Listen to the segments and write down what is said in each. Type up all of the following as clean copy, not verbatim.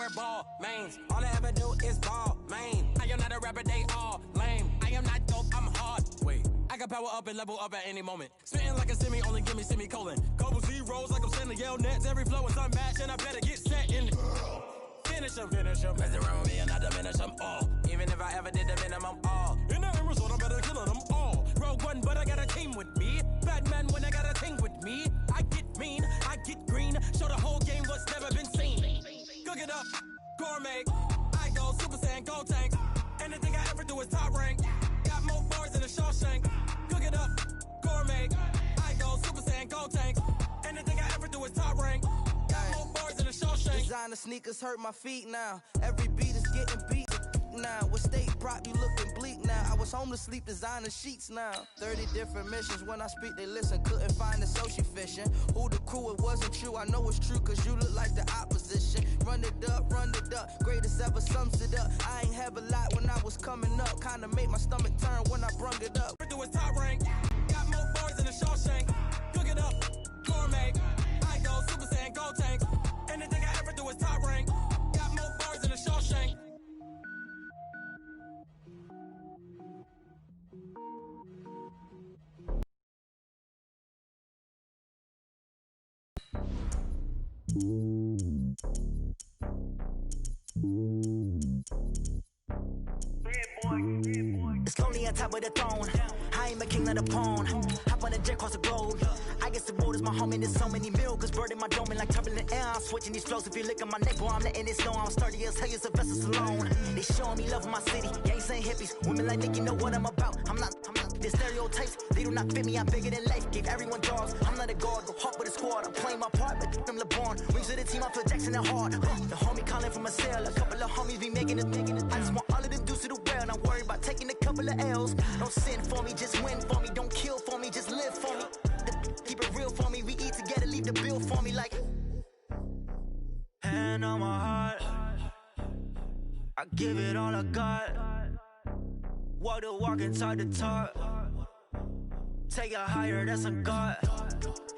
wear ball mains. All I ever do is ball main. I am not a rapper, they all lame. I am not dope, I'm hard. Wait, I can power up and level up at any moment. Spitting like a semi, only give me semicolon. Couple zeros like I'm sending yell nets. Every flow is unmatched, and I better get set in. Finish them. Mess around with me and I diminish them all. Even if I ever did the minimum, all. In the end result, I'm better killing them all. Rogue one, but I got a team with me. Batman when I got a team with me. I get mean, I get green. Show the whole game what's never been seen. Cook it up, gourmet. I go Super Saiyan, gold tank. Anything I ever do is top rank. Got more bars than a Shawshank. Cook it up, gourmet. I go Super Saiyan, gold tank. Anything I ever do is top rank. Got more bars than a Shawshank. Designer sneakers hurt my feet now. Every beat is getting beat now. With state prop, you looking bleak now. I was home to sleep, designer sheets now. 30 different missions. When I speak, they listen. Couldn't find it, so she fishing. Who the crew, it wasn't true. I know it's true, cause you look like the opposition. Run it up. Greatest ever sums it up. I ain't have a lot when I was coming up. Kinda made my stomach turn when I brung it up. Do is top rank. Got more bars than a Shawshank. Cook it up, gourmet. I go Super Saiyan, gold tank. Anything I ever do is top rank. Got more bars than a Shawshank. It's lonely on top of the throne. I ain't a king of the pawn. Hop on a jet across the globe. I guess the road is my home and there's so many miracles burning my dome and like turbulent air. I'm switching these flows. If you look at my neck, boy, I'm letting it snow. I'm sturdy as hell, as Sylvester Stallone. They showing me love in my city. Gangs ain't hippies. Women like Nick, you know what I'm about. I'm not. The stereotypes, they do not fit me. I'm bigger than life. Gave everyone jaws. I'm not a guard. Go hard with a squad. I'm playing my part, but I'm LeBron. Wings of the team, I feel Jackson and hard. The homie calling from a cell. A couple of homies be making it. I just want all of them dudes to the well. Not worried about taking a couple of L's. Don't sin for me, just win for me. Don't kill for me, just live for me. Keep it real for me. We eat together, leave the bill for me like. Hand on my heart. I give it all I got. Walk the walk and talk the talk. Take it higher, that's a God.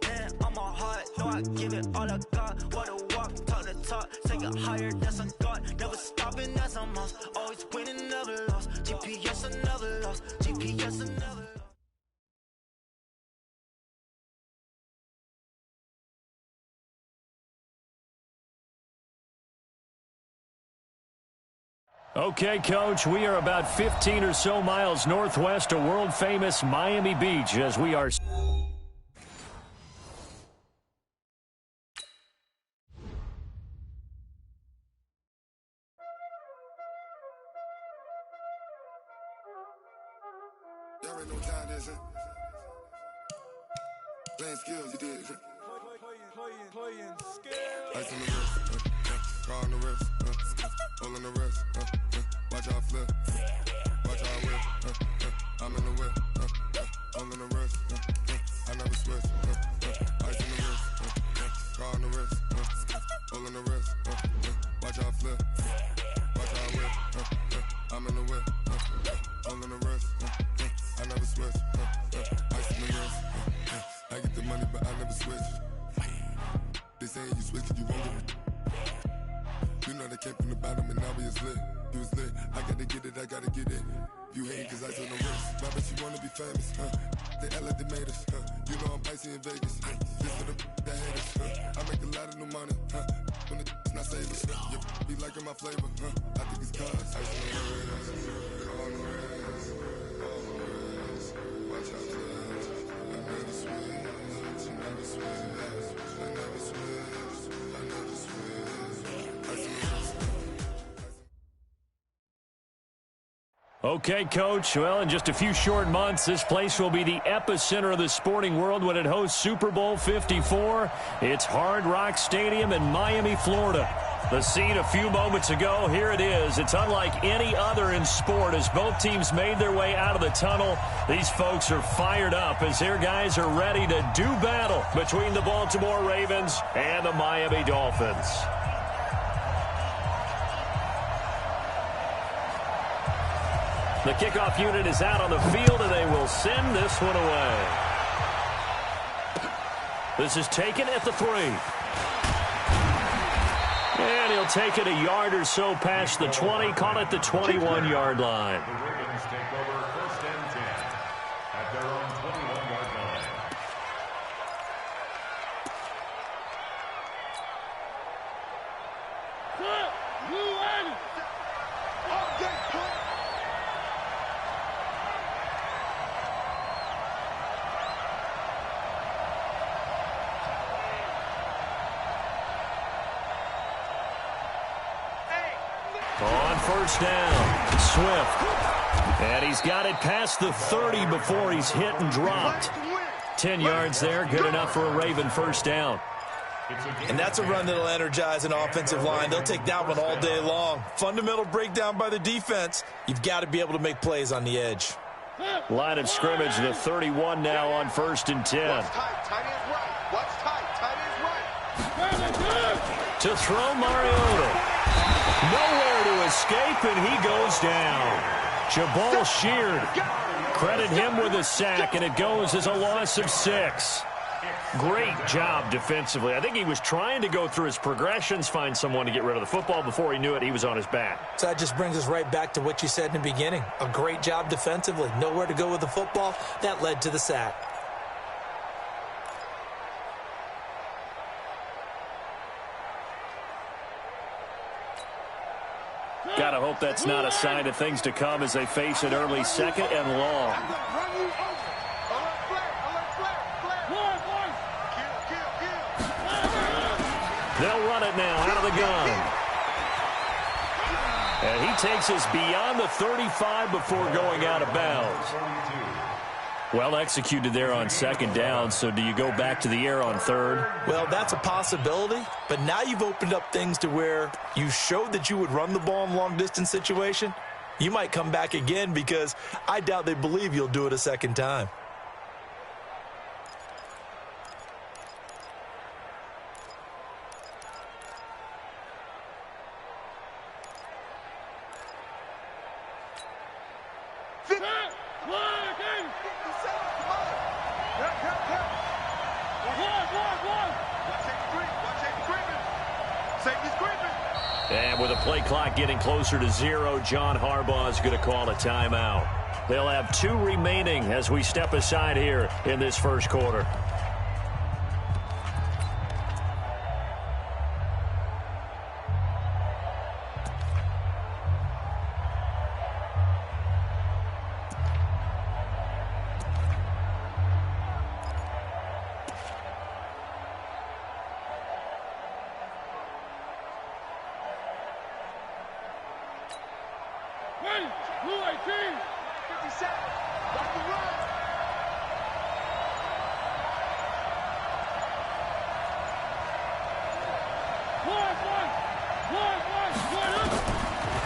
Hand on my heart, no, I give it all I got. Walk the walk, talk the talk. Take it higher, that's a God. Never stopping, that's a must. Always winning, never lost. GPS, I never lost. GPS, I never lost. Okay, Coach, we are about 15 or so miles northwest of world-famous Miami Beach as we are... Y'all already know what time it is, huh? Playing skills, you did. Playing skills. Ice on the wrist, car on the wrist, hole on the wrist, watch how I flip, watch how I whip, I'm in the whip, hole in the wrist, I never switch, ice on the wrist, car on the wrist, hole in the wrist, watch how I flip, watch how I whip, I'm in the whip, hole in the wrist, I never switch, ice on the wrist, I get the money but I never switch. They saying you switch, you won't get it. You know they came from the bottom and now we is lit. You was lit, I gotta get it, I gotta get it. You hate cause I took the risk. But you wanna be famous, They act like they made us, You know I'm icy in Vegas, This for the that hate us, I make a lot of new money, When it's not savers, You be liking my flavor, I think it's cause ice on the wrist, on the wrist, on the wrist. Watch out, flash, I never switch, I never switch, I never switch, I never switch, ice on the wrist. Okay, Coach. Well, in just a few short months, this place will be the epicenter of the sporting world when it hosts Super Bowl 54. It's Hard Rock Stadium in Miami, Florida. The scene a few moments ago, here it is. It's unlike any other in sport as both teams made their way out of the tunnel. These folks are fired up as their guys are ready to do battle between the Baltimore Ravens and the Miami Dolphins. The kickoff unit is out on the field, and they will send this one away. This is taken at the 3. And he'll They'll take it a yard or so past the 20, call it the 21-yard line. The Ravens take over 1st and 10 at their own 21-yard line. On 1st down, Swift. And he's got it past the 30 before he's hit and dropped. 10 yards there, good enough for a Raven 1st down. And that's a run that'll energize an offensive line. They'll take that one all day long. Fundamental breakdown by the defense. You've got to be able to make plays on the edge. Line of scrimmage, the 31 now on 1st and 10. What's tight? Tight is right. What's tight? Tight is right. To throw Mariota. Nowhere to escape, and he goes down. Jabal sheared. Credit him with a sack, and it goes as a loss of 6. Great job defensively. I think he was trying to go through his progressions, find someone to get rid of the football. Before he knew it, he was on his back. So that just brings us right back to what you said in the beginning. A great job defensively. Nowhere to go with the football. That led to the sack. Gotta hope that's not a sign of things to come as they face an early 2nd and long. They'll run it now out of the gun. And he takes us beyond the 35 before going out of bounds. Well executed there on 2nd down, so do you go back to the air on 3rd? Well, that's a possibility, but now you've opened up things to where you showed that you would run the ball in long-distance situation. You might come back again because I doubt they believe you'll do it a 2nd time. And with a play clock getting closer to 0, John Harbaugh is going to call a timeout. They'll have 2 remaining as we step aside here in this 1st quarter.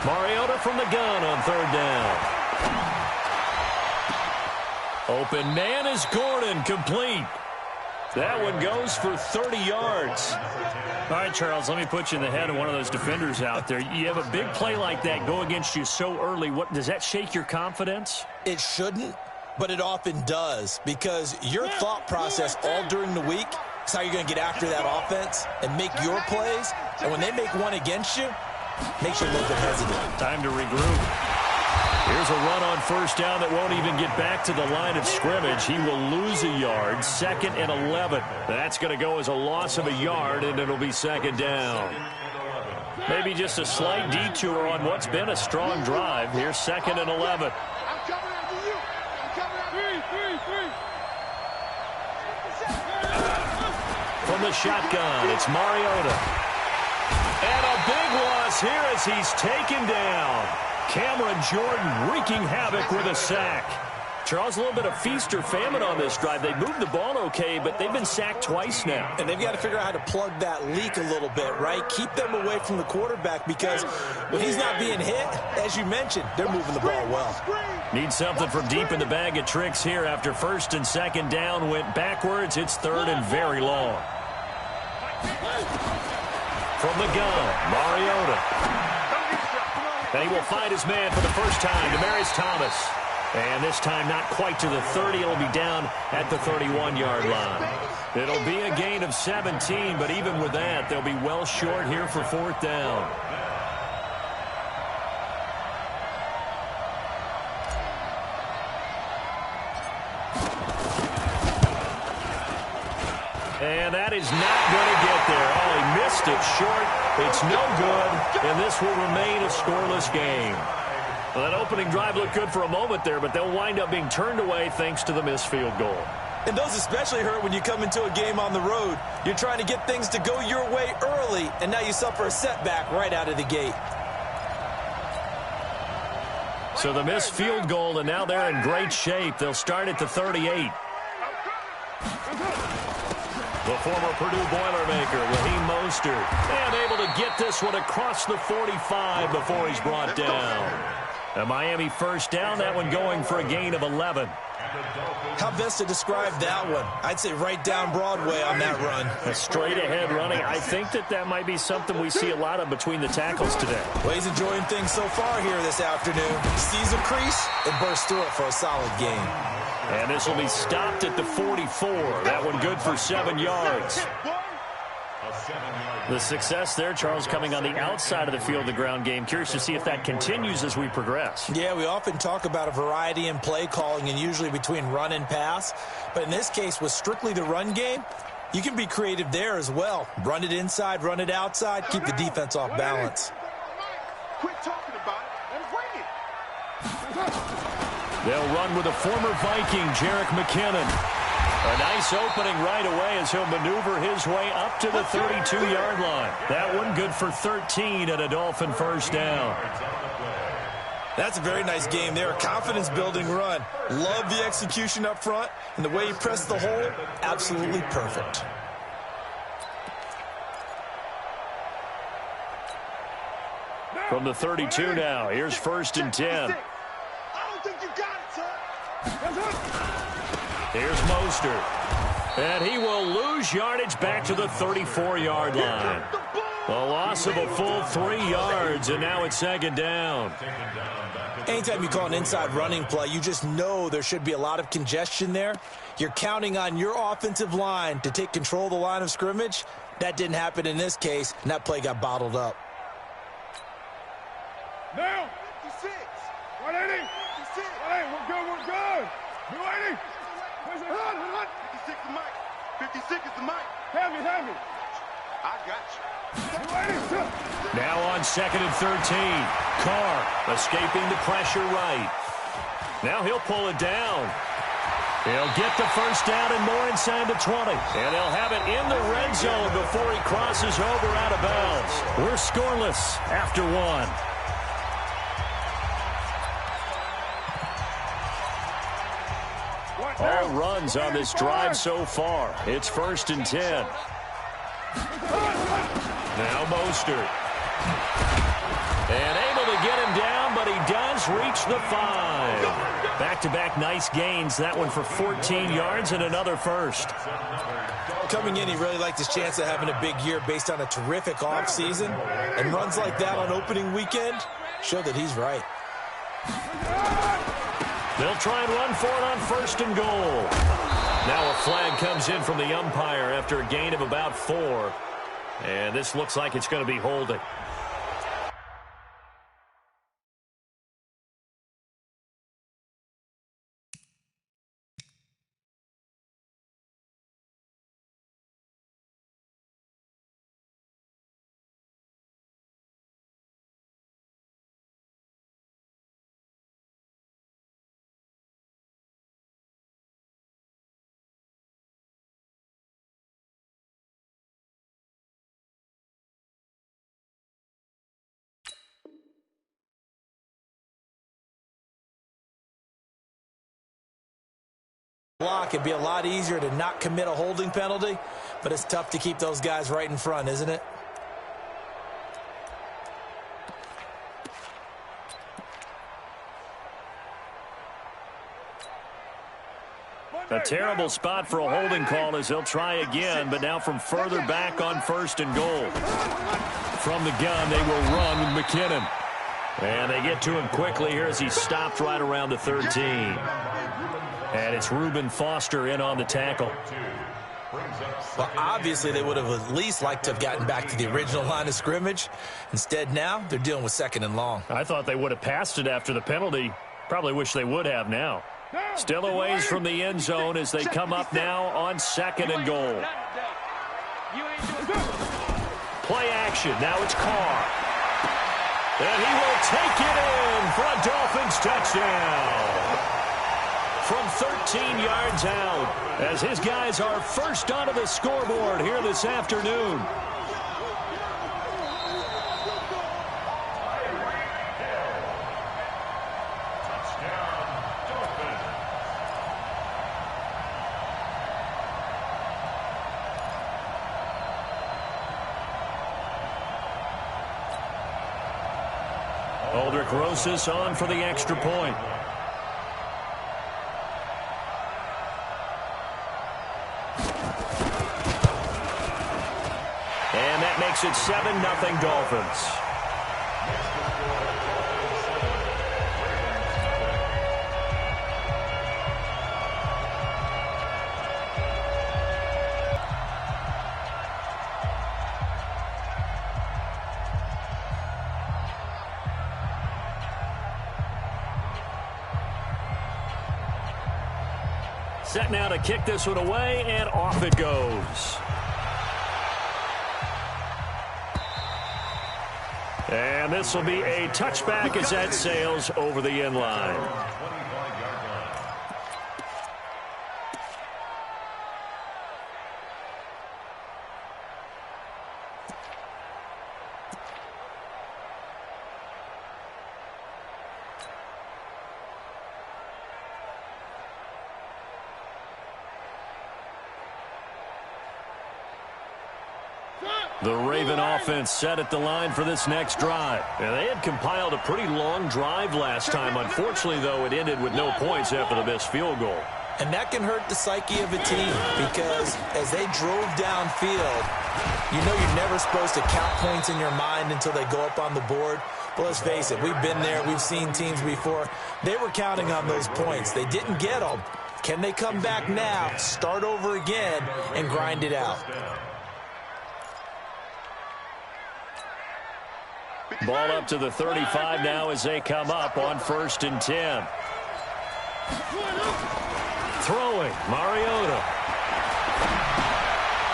Mariota from the gun on 3rd down. Open man is Gordon, complete. That one goes for 30 yards. All right, Charles, let me put you in the head of one of those defenders out there. You have a big play like that go against you so early. What does that shake your confidence? It shouldn't, but it often does because your thought process all during the week is how you're going to get after that offense and make your plays. And when they make one against you, makes you a little bit hesitant. Time to regroup. Here's a run on 1st down that won't even get back to the line of scrimmage. He will lose a yard. 2nd and 11. That's going to go as a loss of a yard, and it'll be 2nd down. Maybe just a slight detour on what's been a strong drive. Here's 2nd and 11. From the shotgun, it's Mariota. And a big loss here as he's taken down. Cameron Jordan wreaking havoc with a sack. Charles, a little bit of feast or famine on this drive. They moved the ball okay, but they've been sacked twice now. And they've got to figure out how to plug that leak a little bit, right? Keep them away from the quarterback because when he's not being hit, as you mentioned, they're moving the ball well. Need something from deep in the bag of tricks here after 1st and 2nd down went backwards. It's 3rd and very long. From the gun, Mariota. And he will find his man for the first time, Demaryius Thomas. And this time not quite to the 30. It'll be down at the 31-yard line. It'll be a gain of 17, but even with that, they'll be well short here for 4th down. And that is not going to get there. Oh, he missed it short. It's no good, and this will remain a scoreless game. Well, that opening drive looked good for a moment there, but they'll wind up being turned away thanks to the missed field goal. And those especially hurt when you come into a game on the road. You're trying to get things to go your way early, and now you suffer a setback right out of the gate. So the missed field goal, and now they're in great shape. They'll start at the 38. The former Purdue Boilermaker, Raheem Mostert, and able to get this one across the 45 before he's brought down. A Miami first down, that one going for a gain of 11. How best to describe that one? I'd say right down Broadway on that run. A straight-ahead running. I think that might be something we see a lot of between the tackles today. Well, he's enjoying things so far here this afternoon. Sees a crease and bursts through it for a solid gain. And this will be stopped at the 44. That one good for 7 yards. The success there, Charles, coming on the outside of the field, the ground game. Curious to see if that continues as we progress. Yeah, we often talk about a variety in play calling and usually between run and pass. But in this case, with strictly the run game, you can be creative there as well. Run it inside, run it outside, keep the defense off balance. Quit talking about it and bring it. They'll run with a former Viking, Jerick McKinnon. A nice opening right away as he'll maneuver his way up to the 32-yard line. That one good for 13 and a Dolphin first down. That's a very nice game there. Confidence-building run. Love the execution up front, and the way he pressed the hole, absolutely perfect. From the 32 now, here's 1st and 10. I don't think you got it, sir. Here's Mostert. And he will lose yardage back to the 34-yard line. A loss of a full 3 yards, and now it's 2nd down. Anytime you call an inside running play, you just know there should be a lot of congestion there. You're counting on your offensive line to take control of the line of scrimmage. That didn't happen in this case, and that play got bottled up. Now, 56. 180. 56. Hey, we're good. 280. 56 is the mic. 56 is the mic. Have me. I got you. Now on 2nd and 13. Carr escaping the pressure right. Now he'll pull it down. He'll get the first down and more inside the 20. And they'll have it in the red zone before he crosses over out of bounds. We're scoreless after 1. All runs on this drive so far. It's 1st and 10. Now Mostert. And able to get him down, but he does reach the 5. Back-to-back nice gains. That one for 14 yards and another first. Coming in, he really liked his chance of having a big year based on a terrific offseason. And runs like that on opening weekend show that he's right. They'll try and run for it on 1st and goal. Now a flag comes in from the umpire after a gain of about 4. And this looks like it's going to be holding. Block, it'd be a lot easier to not commit a holding penalty, but it's tough to keep those guys right in front, isn't it? A terrible spot for a holding call as he'll try again, but now from further back on 1st and goal. From the gun, they will run with McKinnon. And they get to him quickly here as he stopped right around the 13. And it's Reuben Foster in on the tackle. Well, obviously they would have at least liked to have gotten back to the original line of scrimmage. Instead, now they're dealing with 2nd and long. I thought they would have passed it after the penalty. Probably wish they would have now. Still a ways from the end zone as they come up now on 2nd and goal. Play action. Now it's Carr. And he will take it in for a Dolphins touchdown. From 13 yards out, as his guys are first onto the scoreboard here this afternoon. Aldrich Rosas on for the extra point. And that makes it 7-0 Dolphins. Set now to kick this one away, and off it goes. And this will be a touchback as that sails over the end line. The Raven offense set at the line for this next drive. And they had compiled a pretty long drive last time. Unfortunately, though, it ended with no points after the missed field goal. And that can hurt the psyche of a team because as they drove downfield, you know you're never supposed to count points in your mind until they go up on the board. But let's face it, we've been there. We've seen teams before. They were counting on those points. They didn't get them. Can they come back now, start over again, and grind it out? Ball up to the 35 now as they come up on 1st and 10. Throwing, Mariota.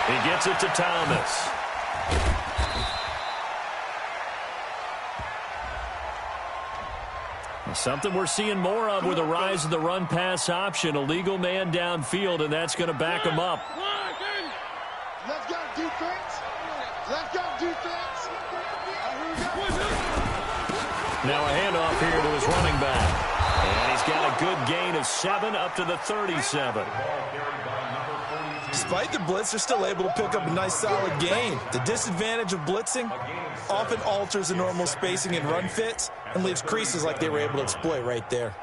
He gets it to Thomas. Something we're seeing more of with the rise of the run-pass option. A legal man downfield, and that's going to back him up. Let's go defense. Let's go defense. Now a handoff here to his running back. And he's got a good gain of 7 up to the 37. Despite the blitz, they're still able to pick up a nice solid gain. The disadvantage of blitzing often alters the normal spacing and run fits and leaves creases like they were able to exploit right there.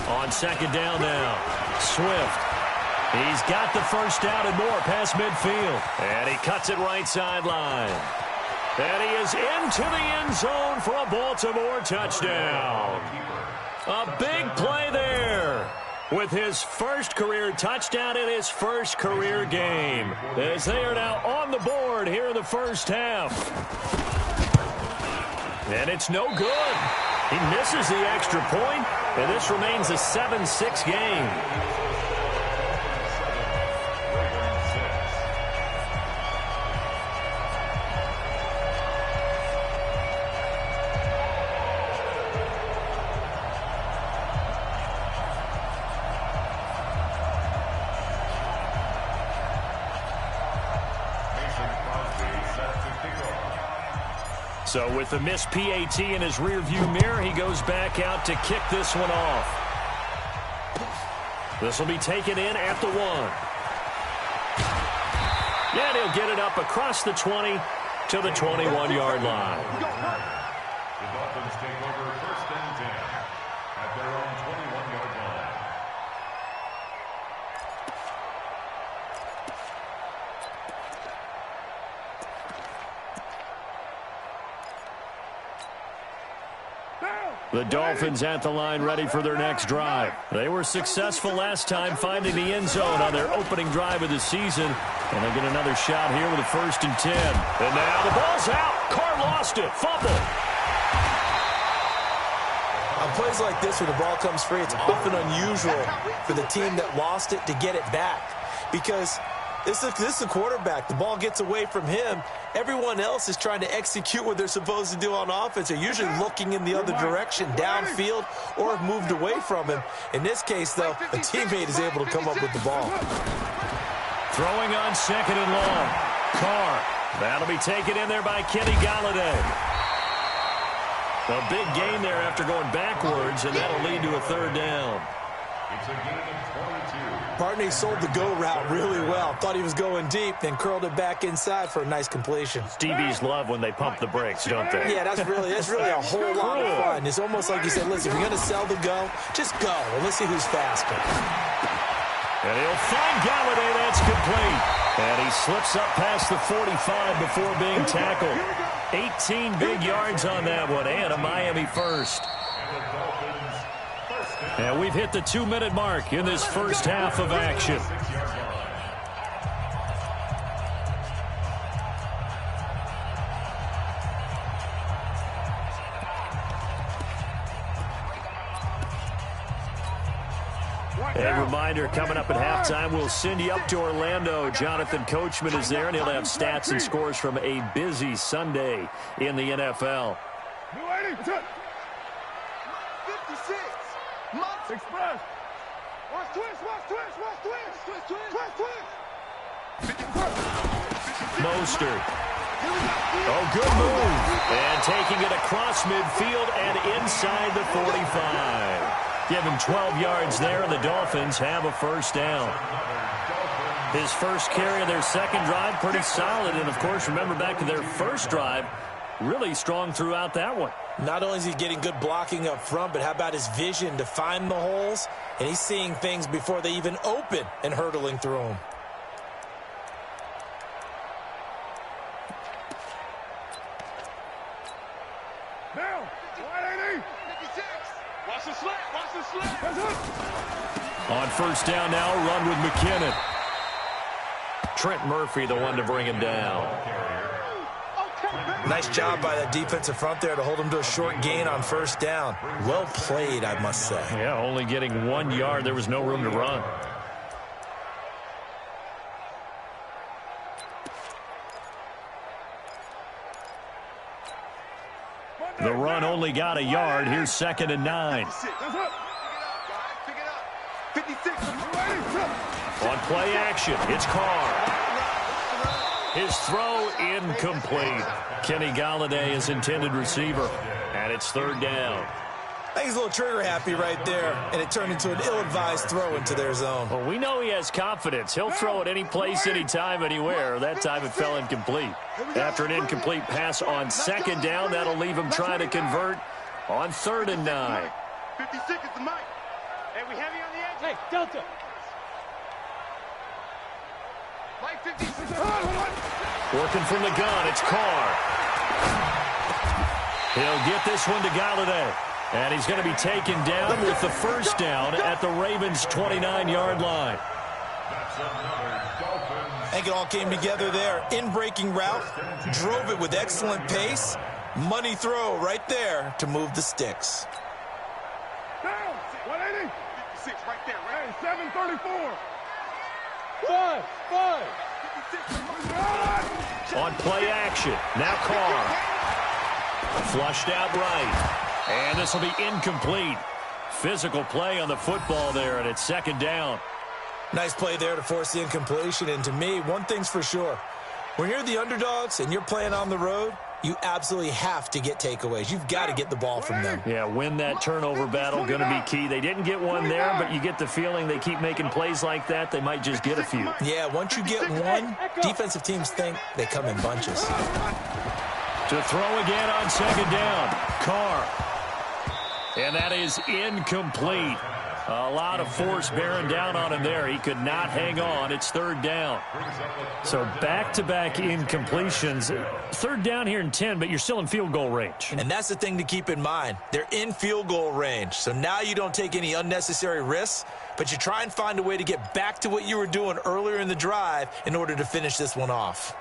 On 2nd down now, Swift. He's got the first down and more past midfield. And he cuts it right sideline. And he is into the end zone for a Baltimore touchdown. A big play there with his first career touchdown in his first career game. As they are now on the board here in the first half. And it's no good. He misses the extra point, and this remains a 7-6 game. So with the missed PAT in his rearview mirror, he goes back out to kick this one off. This will be taken in at the 1. And he'll get it up across the 20 to the 21-yard line. The Dolphins take over 1st and 10 at their own 21-yard line. The Dolphins at the line ready for their next drive. They were successful last time finding the end zone on their opening drive of the season. And they get another shot here with a 1st and 10. And now the ball's out. Carr lost it. Fumble. On plays like this where the ball comes free, it's often unusual for the team that lost it to get it back. Because this is the quarterback. The ball gets away from him. Everyone else is trying to execute what they're supposed to do on offense. They're usually looking in the other direction, downfield, or have moved away from him. In this case, though, a teammate is able to come up with the ball. Throwing on 2nd and long. Carr. That'll be taken in there by Kenny Galladay. A big gain there after going backwards, and that'll lead to a 3rd down. It's a gain of 22. Partney sold the go route really well. Thought he was going deep, then curled it back inside for a nice completion. DBs love when they pump the brakes, don't they? Yeah, that's really a whole lot of fun. It's almost like you said, listen, if you're going to sell the go, just go, and let's see who's faster. And he'll find Galladay. That's complete. And he slips up past the 45 before being tackled. 18 big yards on that one, and a Miami first. And we've hit the 2-minute mark in this first half of action. A reminder, coming up at halftime, we'll send you up to Orlando. Jonathan Coachman is there, and he'll have stats and scores from a busy Sunday in the NFL. 56. Express. Watch twist. Mostert. Oh, good move. And taking it across midfield and inside the 45. Give him 12 yards there, and the Dolphins have a 1st down. His first carry of their second drive, pretty solid. And, of course, remember back to their first drive, really strong throughout that one. Not only is he getting good blocking up front, but how about his vision to find the holes? And he's seeing things before they even open and hurdling through them. Down. 180. 56. Watch the slant. On 1st down now, run with McKinnon. Trent Murphy, the one to bring him down. Nice job by that defensive front there to hold him to a short gain on 1st down. Well played, I must say. Yeah, only getting 1 yard. There was no room to run. The run only got a yard. Here's 2nd and 9. On play action, it's Carr. His throw incomplete. Kenny Galladay is intended receiver, and it's 3rd down. I think he's a little trigger happy right there, and it turned into an ill-advised throw into their zone. Well, we know he has confidence. He'll throw it any place, anytime, anywhere. That time it fell incomplete. After an incomplete pass on 2nd down, that'll leave him trying to convert on 3rd and 9. 56 is the mic. Hey, we heavy on the edge. Hey, Delta. Mike 56. Working from the gun, it's Carr. He'll get this one to Galladay. And he's going to be taken down with the 1st down at the Ravens' 29-yard line. I think it all came together there. In-breaking route, drove it with excellent pace. Money throw right there to move the sticks. Down. 180. 56 right there. Right. Hey, 734. 5. On play action, now Carr. Flushed out right. And this will be incomplete. Physical play on the football there, and it's 2nd down. Nice play there to force the incompletion. And to me, one thing's for sure. When you're the underdogs and you're playing on the road, you absolutely have to get takeaways. You've got to get the ball from them. Yeah, win that turnover battle, going to be key. They didn't get one there, but you get the feeling they keep making plays like that, they might just get a few. Yeah, once you get one, defensive teams think they come in bunches. To throw again on second down. Carr. And that is incomplete. A lot of force bearing down on him there. He could not hang on. It's third down. So back-to-back incompletions. Third down here in 10, but you're still in field goal range. And that's the thing to keep in mind. They're in field goal range. So now you don't take any unnecessary risks, but you try and find a way to get back to what you were doing earlier in the drive in order to finish this one off.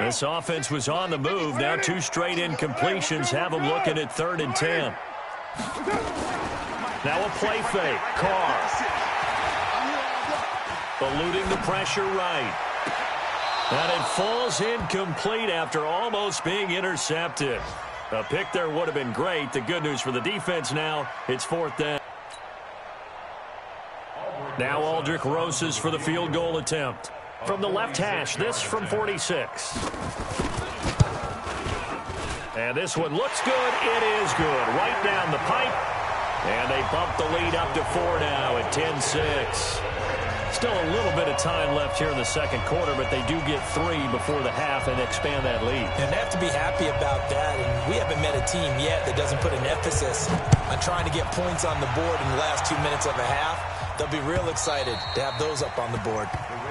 This offense was on the move. Now 2 straight incompletions have them looking at 3rd and 10. Now a play fake. Carr. Eluding the pressure right. And it falls incomplete after almost being intercepted. A pick there would have been great. The good news for the defense now, it's 4th down. Now Aldrich Rosas for the field goal attempt. From the left hash, this from 46. And this one looks good. It is good. Right down the pipe. And they bump the lead up to 4 now at 10-6. Still a little bit of time left here in the second quarter, but they do get 3 before the half and expand that lead. And they have to be happy about that. And we haven't met a team yet that doesn't put an emphasis on trying to get points on the board in the last 2 minutes of a half. They'll be real excited to have those up on the board.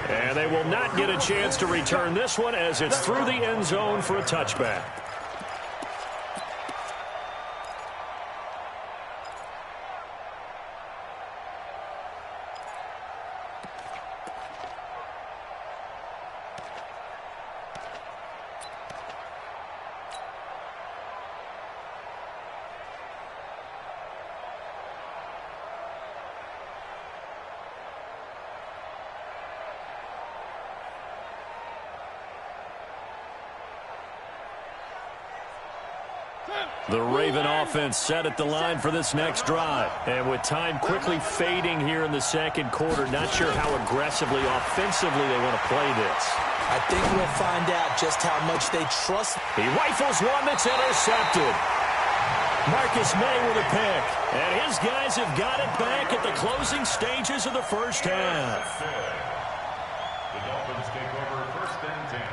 And they will not get a chance to return this one as it's through the end zone for a touchback. The Raven offense set at the line for this next drive. And with time quickly fading here in the second quarter, not sure how aggressively, offensively they want to play this. I think we'll find out just how much they trust. He rifles one that's intercepted. Marcus May with a pick. And his guys have got it back at the closing stages of the first half. The Dolphins take over 1st and 10.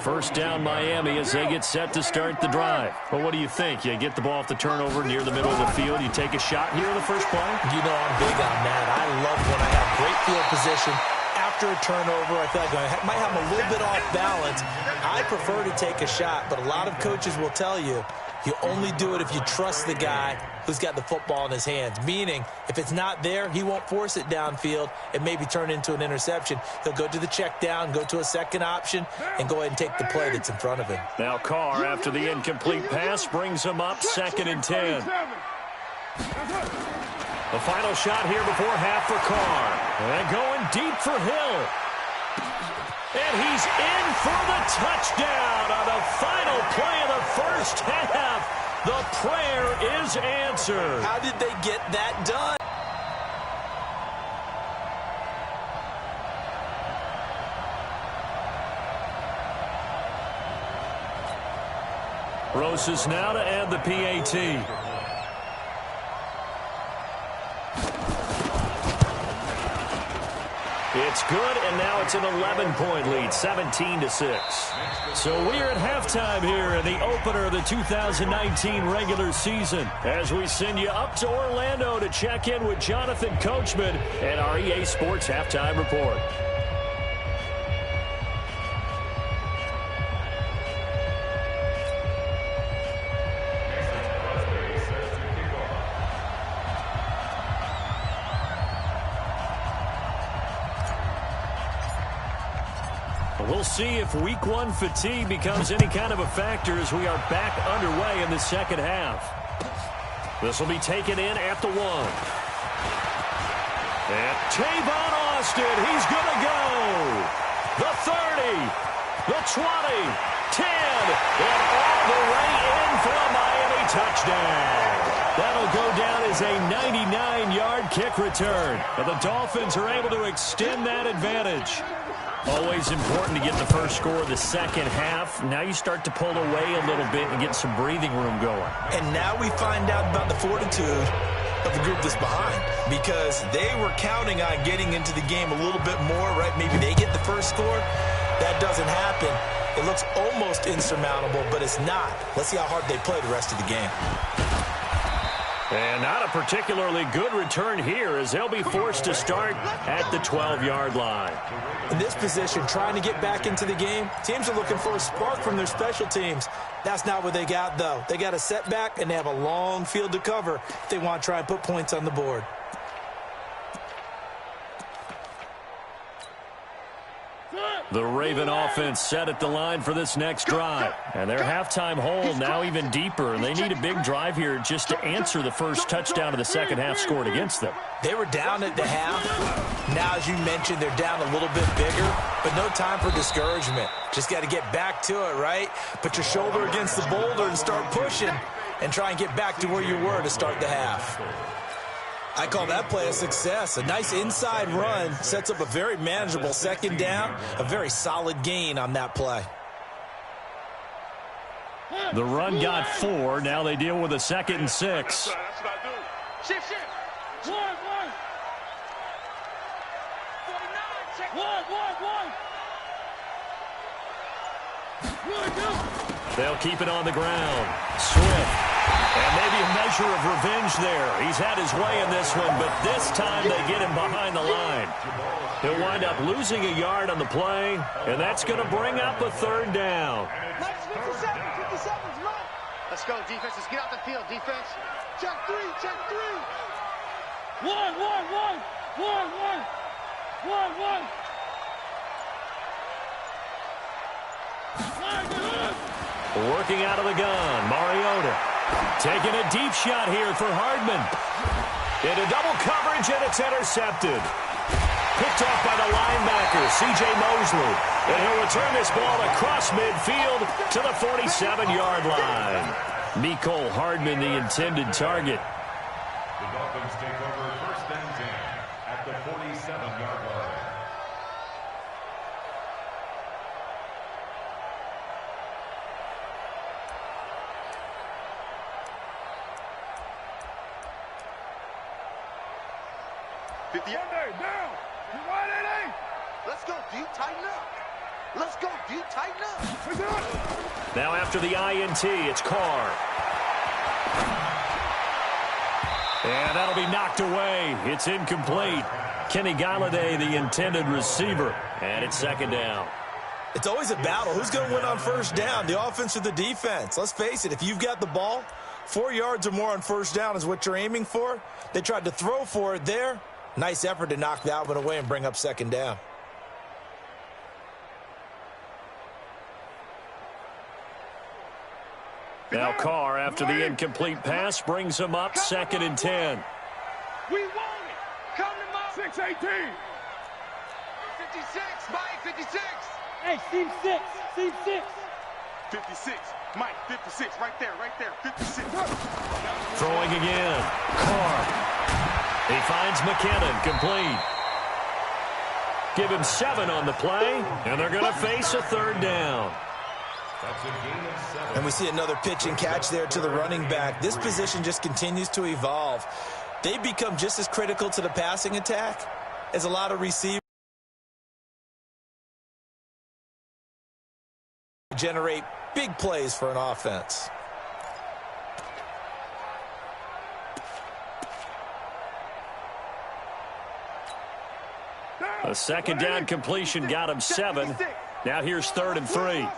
First down Miami as they get set to start the drive. Well, what do you think? You get the ball off the turnover near the middle of the field. You take a shot here in the first play? You know I'm big on that. I love when I have great field position. After a turnover, I feel like I might have a little bit off balance. I prefer to take a shot, but a lot of coaches will tell you, you only do it if you trust the guy who's got the football in his hands. Meaning, if it's not there, he won't force it downfield and maybe turn into an interception. He'll go to the check down, go to a second option, and go ahead and take the play that's in front of him. Now Carr, after the incomplete pass, brings him up 2nd and 10. The final shot here before half for Carr. And going deep for Hill. And he's in for the touchdown on the final play of the first half. The prayer is answered. How did they get that done? Rosas now to add the PAT. It's good, and now it's an 11-point lead, 17-6. So we're at halftime here in the opener of the 2019 regular season as we send you up to Orlando to check in with Jonathan Coachman and our EA Sports Halftime Report. We'll see if week 1 fatigue becomes any kind of a factor as we are back underway in the second half. This will be taken in at the 1. And Tavon Austin, he's going to go. The 30, the 20, 10, and all the way in for a Miami touchdown. That'll go down as a 99-yard kick return. And the Dolphins are able to extend that advantage. Always important to get the first score of the second half. Now you start to pull away a little bit and get some breathing room going. And now we find out about the fortitude of the group that's behind, because they were counting on getting into the game a little bit more, right? Maybe they get the first score. That doesn't happen. It looks almost insurmountable, but it's not. Let's see how hard they play the rest of the game. And not a particularly good return here, as they'll be forced to start at the 12-yard line. In this position, trying to get back into the game, teams are looking for a spark from their special teams. That's not what they got, though. They got a setback, and they have a long field to cover if they want to try and put points on the board. The Raven offense set at the line for this next drive. And their halftime hole now even deeper. And they need a big drive here just to answer the first touchdown of the second half scored against them. They were down at the half. Now, as you mentioned, they're down a little bit bigger, but no time for discouragement. Just got to get back to it, right? Put your shoulder against the boulder and start pushing and try and get back to where you were to start the half. I call that play a success. A nice inside run sets up a very manageable second down, a very solid gain on that play. The run got 4. Now they deal with a 2nd and 6. That's what I do. Shift. 1. 49, They'll keep it on the ground. Swift. And maybe a measure of revenge there. He's had his way in this one, but this time they get him behind the line. He'll wind up losing a yard on the play, and that's going to bring up a 3rd down. 57's right. Let's go, defense. Let's get out the field, defense. Check 3. 1. Working out of the gun, Mariota. Taking a deep shot here for Hardman. Into double coverage, and it's intercepted. Picked off by the linebacker, C.J. Mosley. And he'll return this ball across midfield to the 47-yard line. Mecole Hardman, the intended target. The Dolphins take over 1st and 10 at the 47-yard line. Down. You right, Eddie? Let's go, dude. Tighten up. Now after the INT, it's Carr. And that'll be knocked away. It's incomplete. Kenny Galladay, the intended receiver. And it's 2nd down. It's always a battle. Who's going to win on 1st down, the offense or the defense? Let's face it, if you've got the ball, 4 yards or more on 1st down is what you're aiming for. They tried to throw for it there. Nice effort to knock that one away and bring up 2nd down. Now Carr, after the incomplete pass, brings him up 2nd and 10. We want it. Come to my 6-18. 56. Mike, 56. Hey, Steve 6. 56. Mike, 56. Right there. 56. Throwing again. Carr. He finds McKinnon, complete. Give him 7 on the play, and they're going to face a 3rd down. That's a gain of 7. And we see another pitch and catch there to the running back. This position just continues to evolve. They become just as critical to the passing attack as a lot of receivers. Generate big plays for an offense. A 2nd down completion got him 7. Now here's 3rd and 3.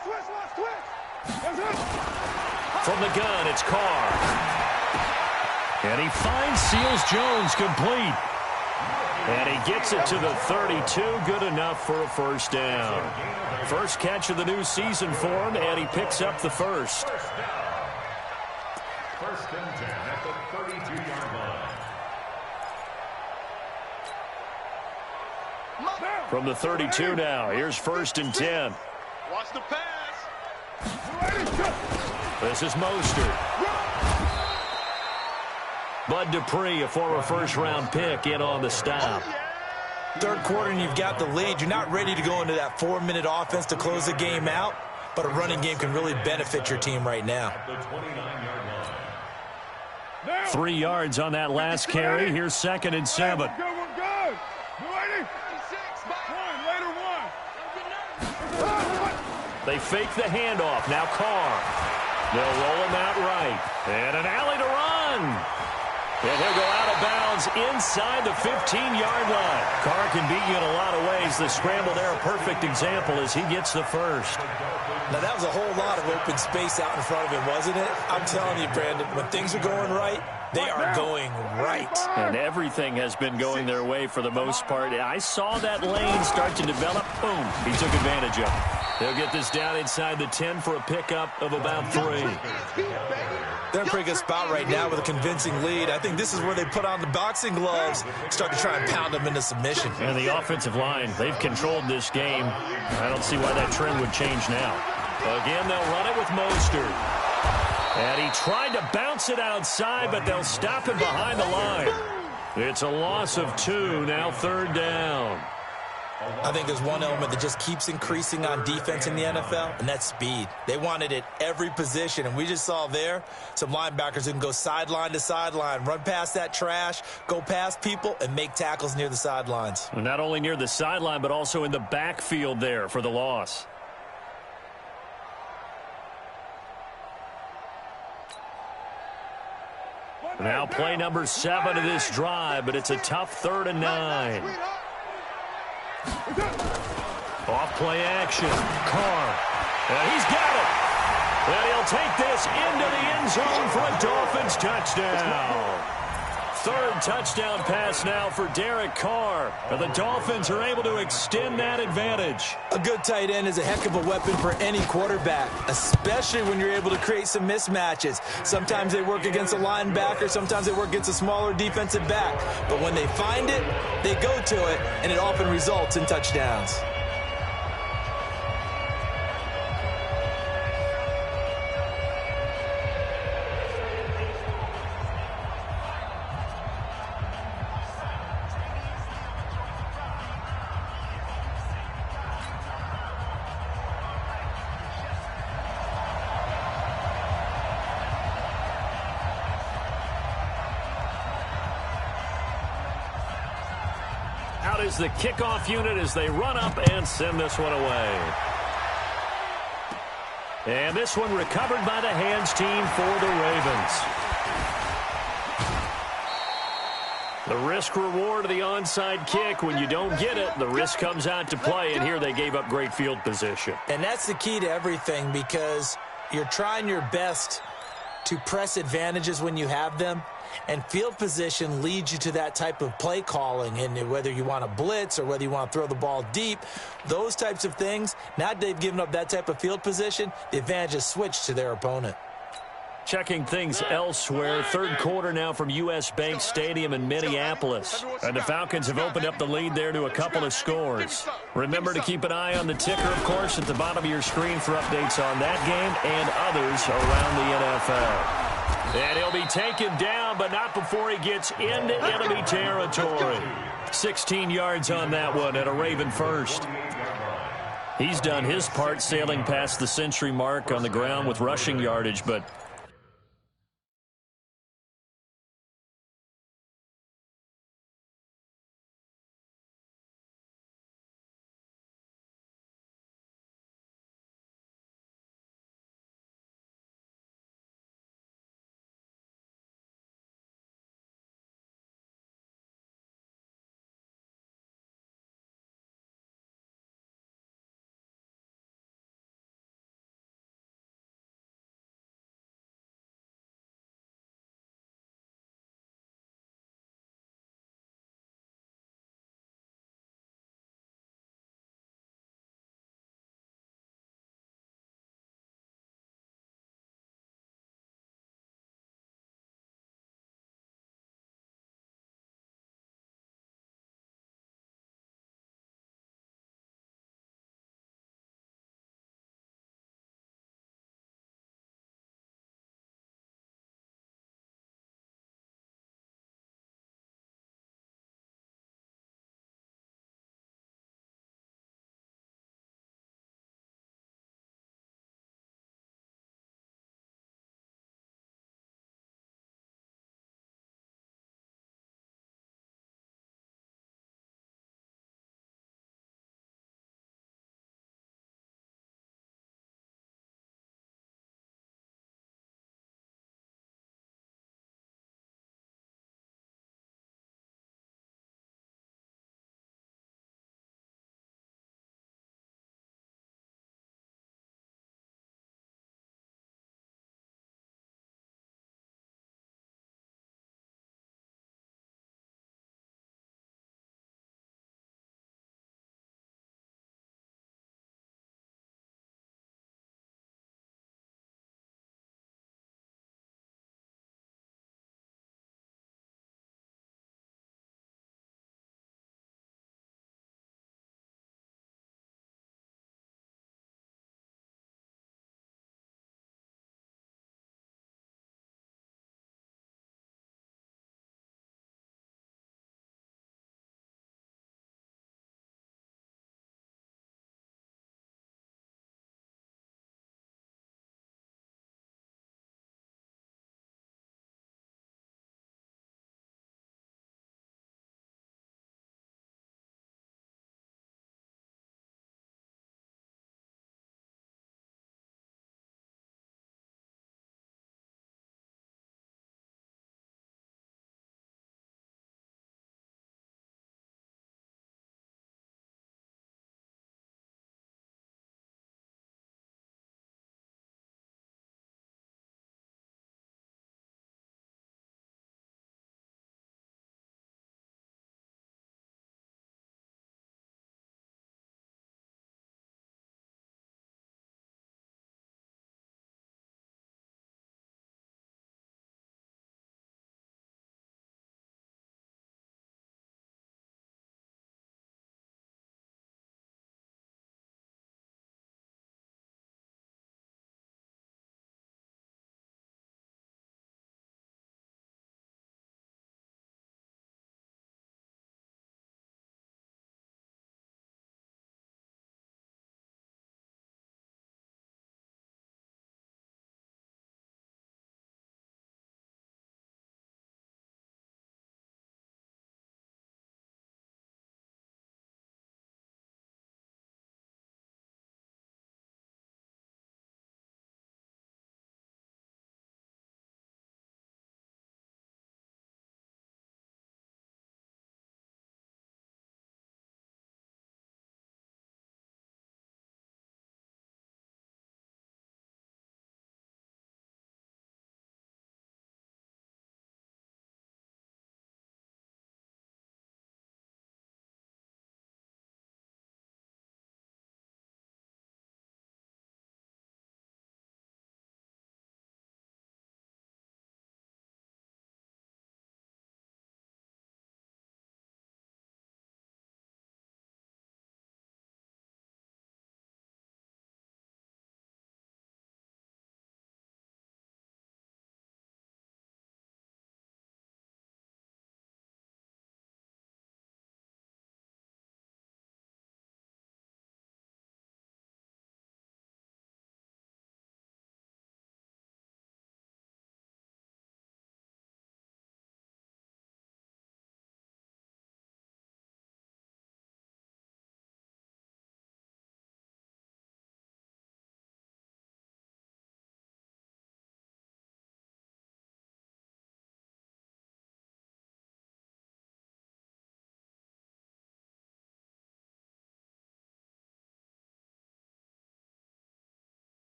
From the gun, it's Carr. And he finds Seals-Jones complete. And he gets it to the 32. Good enough for a 1st down. First catch of the new season for him, and he picks up the 1st. 1st and 10 at the 32-yard line. From the 32 now, here's 1st and 10. Watch the pass. This is Mostert. Bud Dupree, a former 1st-round pick, in on the stop. Third quarter and you've got the lead. You're not ready to go into that 4-minute offense to close the game out, but a running game can really benefit your team right now. 3 yards on that last carry. Here's 2nd and 7. We're good. They fake the handoff. Now Carr. They'll roll him out right. And an alley to run. And he'll go out of bounds inside the 15-yard line. Carr can beat you in a lot of ways. The scramble there, a perfect example as he gets the first. Now, that was a whole lot of open space out in front of him, wasn't it? I'm telling you, Brandon, when things are going right, they are going right. And everything has been going their way for the most part. I saw that lane start to develop. Boom. He took advantage of it. They'll get this down inside the 10 for a pickup of about 3. They're in a pretty good spot right now with a convincing lead. I think this is where they put on the boxing gloves, start to try and pound them into submission. And the offensive line, they've controlled this game. I don't see why that trend would change now. Again, they'll run it with Mostert. And he tried to bounce it outside, but they'll stop him behind the line. It's a loss of 2, now 3rd down. I think there's one element that just keeps increasing on defense in the NFL, and that's speed. They want it at every position, and we just saw there some linebackers who can go sideline to sideline, run past that trash, go past people, and make tackles near the sidelines. And not only near the sideline, but also in the backfield there for the loss. Now play number 7 of this drive, but it's a tough 3rd and 9. Off play action. Carr. And he's got it. And he'll take this into the end zone for a Dolphins touchdown. 3rd touchdown pass now for Derek Carr. And the Dolphins are able to extend that advantage. A good tight end is a heck of a weapon for any quarterback, especially when you're able to create some mismatches. Sometimes they work against a linebacker, sometimes they work against a smaller defensive back. But when they find it, they go to it, and it often results in touchdowns. Out is the kickoff unit as they run up and send this one away. And this one recovered by the hands team for the Ravens. The risk reward of the onside kick. When you don't get it, the risk comes out to play, and here they gave up great field position. And that's the key to everything, because you're trying your best to press advantages when you have them. And field position leads you to that type of play calling, and whether you want to blitz or whether you want to throw the ball deep, those types of things. Now that they've given up that type of field position, the advantage is switched to their opponent. Checking things elsewhere. 3rd quarter now from U.S. Bank Stadium in Minneapolis. And the Falcons have opened up the lead there to a couple of scores. Remember to keep an eye on the ticker, of course, at the bottom of your screen for updates on that game and others around the NFL. And he'll be taken down, but not before he gets into enemy territory. 16 yards on that one and a Raven first. He's done his part sailing past the century mark on the ground with rushing yardage, but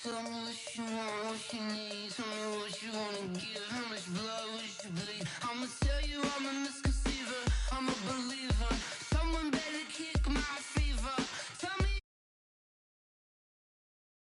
Tell me what you want, what you need. Tell me what you wanna give. How much blood would you bleed? I'ma tell you I'm a misconceiver. I'm a believer.